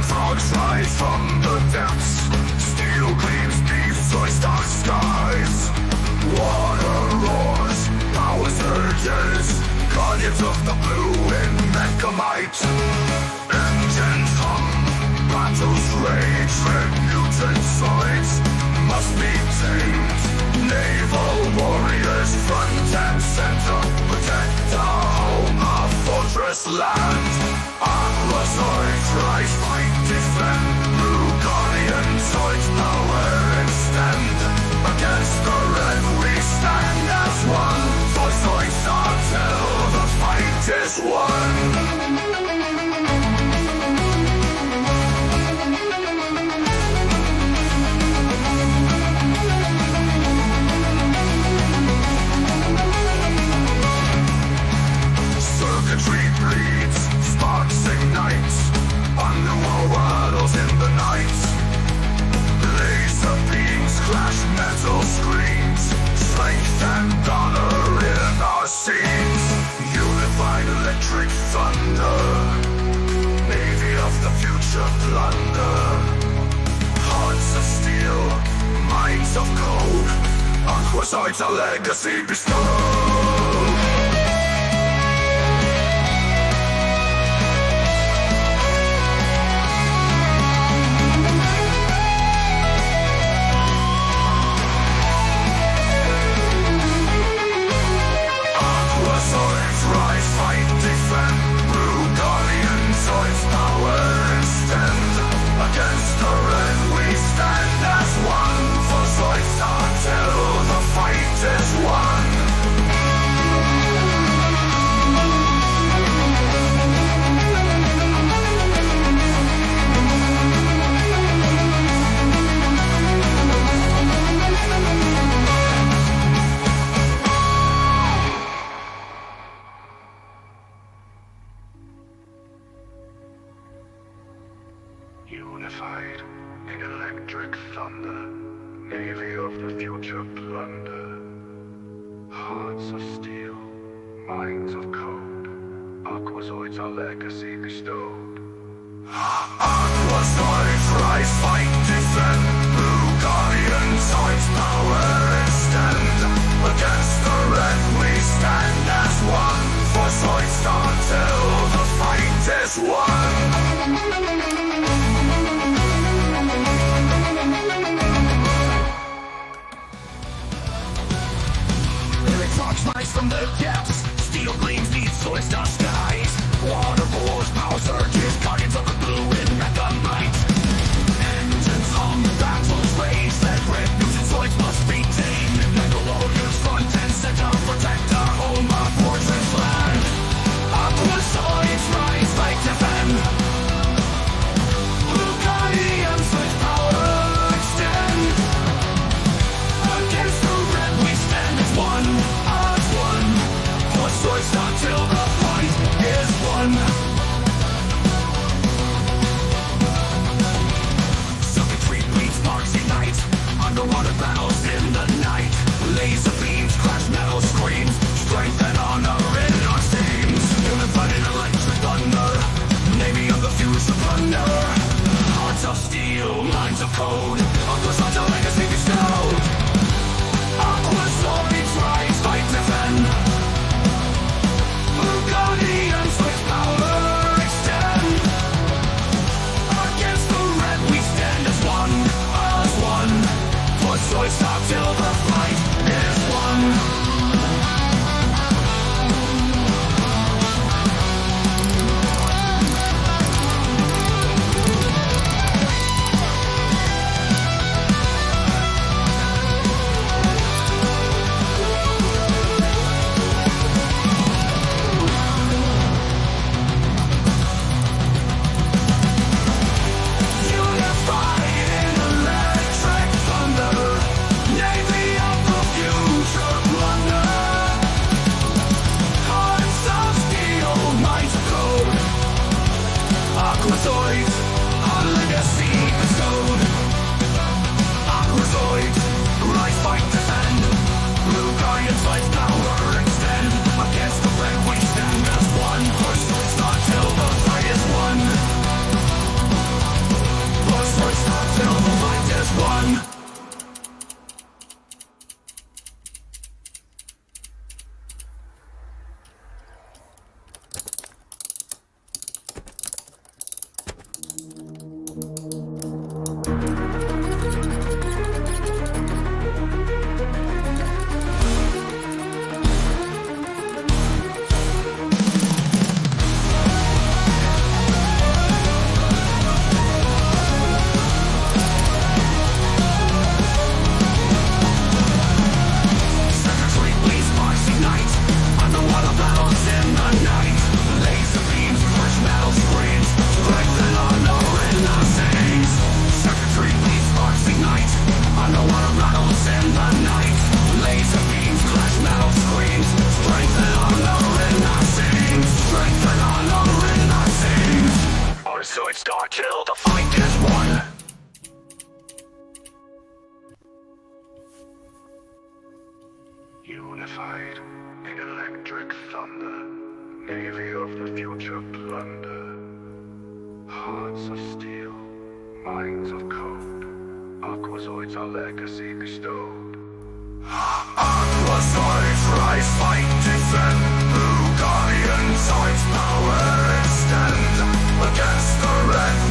frogs rise from the depths. Steel gleams beneath Zoidstar skies. Water roars, power surges. Guardians of the blue in Mechamite. Engines hum, battles rage. Red mutant Zoids must be tamed. Naval warriors front and center, protect our home, our fortress land. Aquazoid, rise, fight, defend. Blue guardian Zoids, power extend. Against the red we stand as one. For Zoidstar till the fight is won. Circuitry bleeds, sparks ignite. Underworld rattles in the night. Laser beams clash, metal screams. Strength and honor in our scenes. Unified electric thunder. Navy of the future plunder. Hearts of steel, minds of gold. Aquazoid's a legacy bestowed. Rise, fight, defend. Blue guardian Zoids, power extend. Against the red we stand as one. For Zoidstar till the fight is won. Unified in electric thunder, Navy of the future plunder. Hearts of steel, minds of code. Aquazoid's our legacy bestowed. Aquazoid, rise, fight, defend. Blue guardian Zoids, power extend. Against the red we stand as one. For Zoidstar till the fight is won. Rise from the depths, steel gleams beneath Zoidstar skies. Water roars, power surges, guardians of the blue in Mechamite. Engines hum, battles rage, that red mutant Zoids must be tamed. Naval warriors front and center, protect our home, our fortress land. Aquazoids rise, fight, defend. Blue guardians with power extend. Against the red we stand as one. Zoidstar till the fight is won. Circuitry bleeds, sparks ignite. Underwater battles in the night. Laser beams crash, metal screams. Strength and honor in our seams. Unified in electric thunder. Navy of the future plunder. Hearts of steel, minds of code. Aquazoid's a legacy bestowed. Aquazoid's rise, fight, defend. Blue guardians with power extend. Against the red we stand as one. For Zoidstar till the fight is won. Zoidstar till the fight is won. Unified in electric thunder, navy of the future plunder. Hearts of steel, minds of code, Aquazoids our legacy bestowed. Aquazoids rise, fight, defend, blue guardians, Zoids power extend against the red